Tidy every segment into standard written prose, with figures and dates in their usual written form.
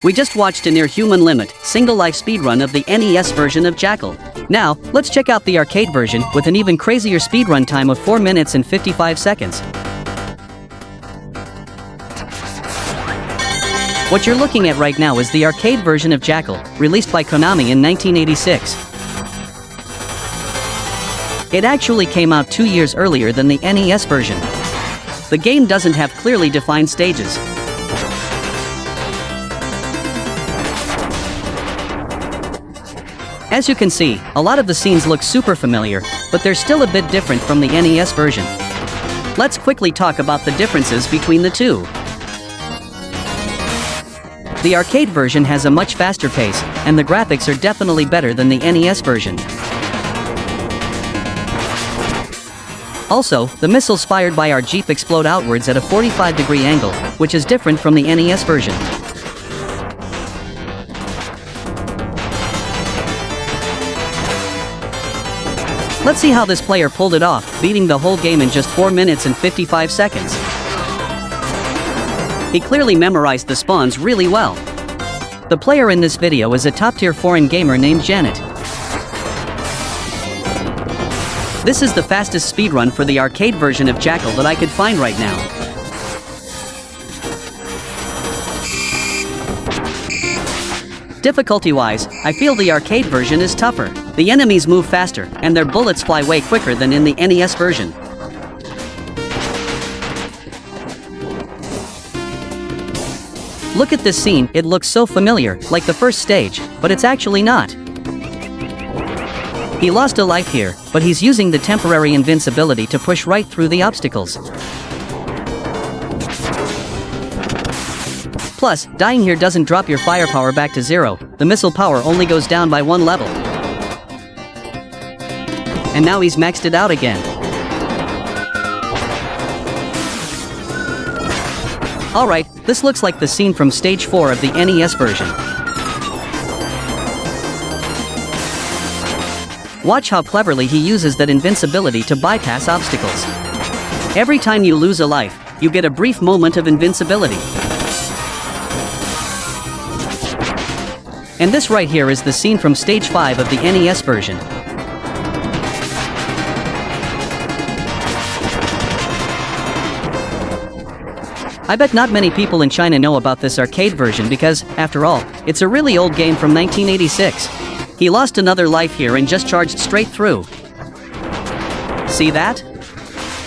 We just watched a near human limit, single life speedrun of the NES version of Jackal. Now, let's check out the arcade version with an even crazier speedrun time of 4 minutes and 55 seconds. What you're looking at right now is the arcade version of Jackal, released by Konami in 1986. It actually came out 2 years earlier than the NES version. The game doesn't have clearly defined stages. As you can see, a lot of the scenes look super familiar, but they're still a bit different from the NES version. Let's quickly talk about the differences between the two. The arcade version has a much faster pace, and the graphics are definitely better than the NES version. Also, the missiles fired by our Jeep explode outwards at a 45-degree angle, which is different from the NES version. Let's see how this player pulled it off, beating the whole game in just 4 minutes and 55 seconds. He clearly memorized the spawns really well. The player in this video is a top-tier foreign gamer named Janet. This is the fastest speedrun for the arcade version of Jackal that I could find right now. Difficulty-wise, I feel the arcade version is tougher. The enemies move faster, and their bullets fly way quicker than in the NES version. Look at this scene, it looks so familiar, like the first stage, but it's actually not. He lost a life here, but he's using the temporary invincibility to push right through the obstacles. Plus, dying here doesn't drop your firepower back to 0, the missile power only goes down by 1 level. And now he's maxed it out again. Alright, this looks like the scene from stage 4 of the NES version. Watch how cleverly he uses that invincibility to bypass obstacles. Every time you lose a life, you get a brief moment of invincibility. And this right here is the scene from stage 5 of the NES version. I bet not many people in China know about this arcade version because, after all, it's a really old game from 1986. He lost another life here and just charged straight through. See that?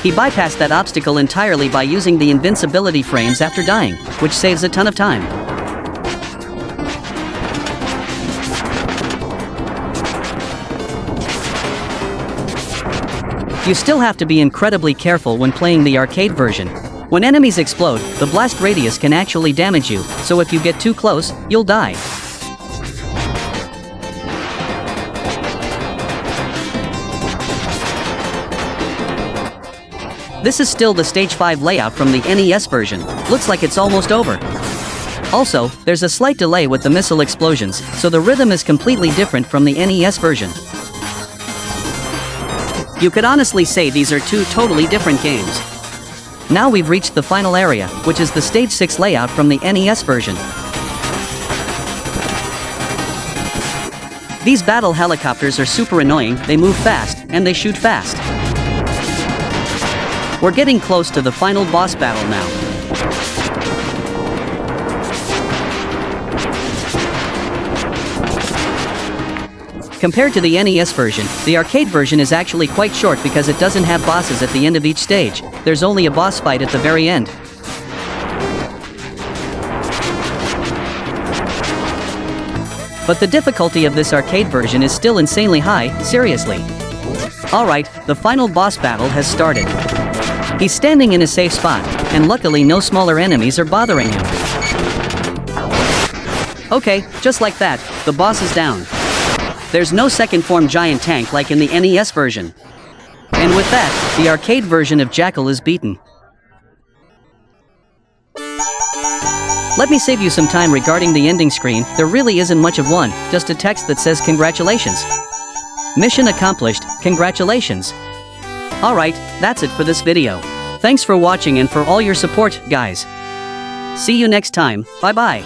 He bypassed that obstacle entirely by using the invincibility frames after dying, which saves a ton of time. You still have to be incredibly careful when playing the arcade version. When enemies explode, the blast radius can actually damage you, so if you get too close, you'll die. This is still the stage 5 layout from the NES version. Looks like it's almost over. Also, there's a slight delay with the missile explosions, so the rhythm is completely different from the NES version. You could honestly say these are two totally different games. Now we've reached the final area, which is the stage 6 layout from the NES version. These battle helicopters are super annoying, they move fast, and they shoot fast. We're getting close to the final boss battle now. Compared to the NES version, the arcade version is actually quite short because it doesn't have bosses at the end of each stage. There's only a boss fight at the very end. But the difficulty of this arcade version is still insanely high, seriously. Alright, the final boss battle has started. He's standing in a safe spot, and luckily no smaller enemies are bothering him. Okay, just like that, the boss is down. There's no second form giant tank like in the NES version. And with that, the arcade version of Jackal is beaten. Let me save you some time regarding the ending screen. There really isn't much of one, just a text that says congratulations. Mission accomplished, congratulations. Alright, that's it for this video. Thanks for watching and for all your support, guys. See you next time, bye bye.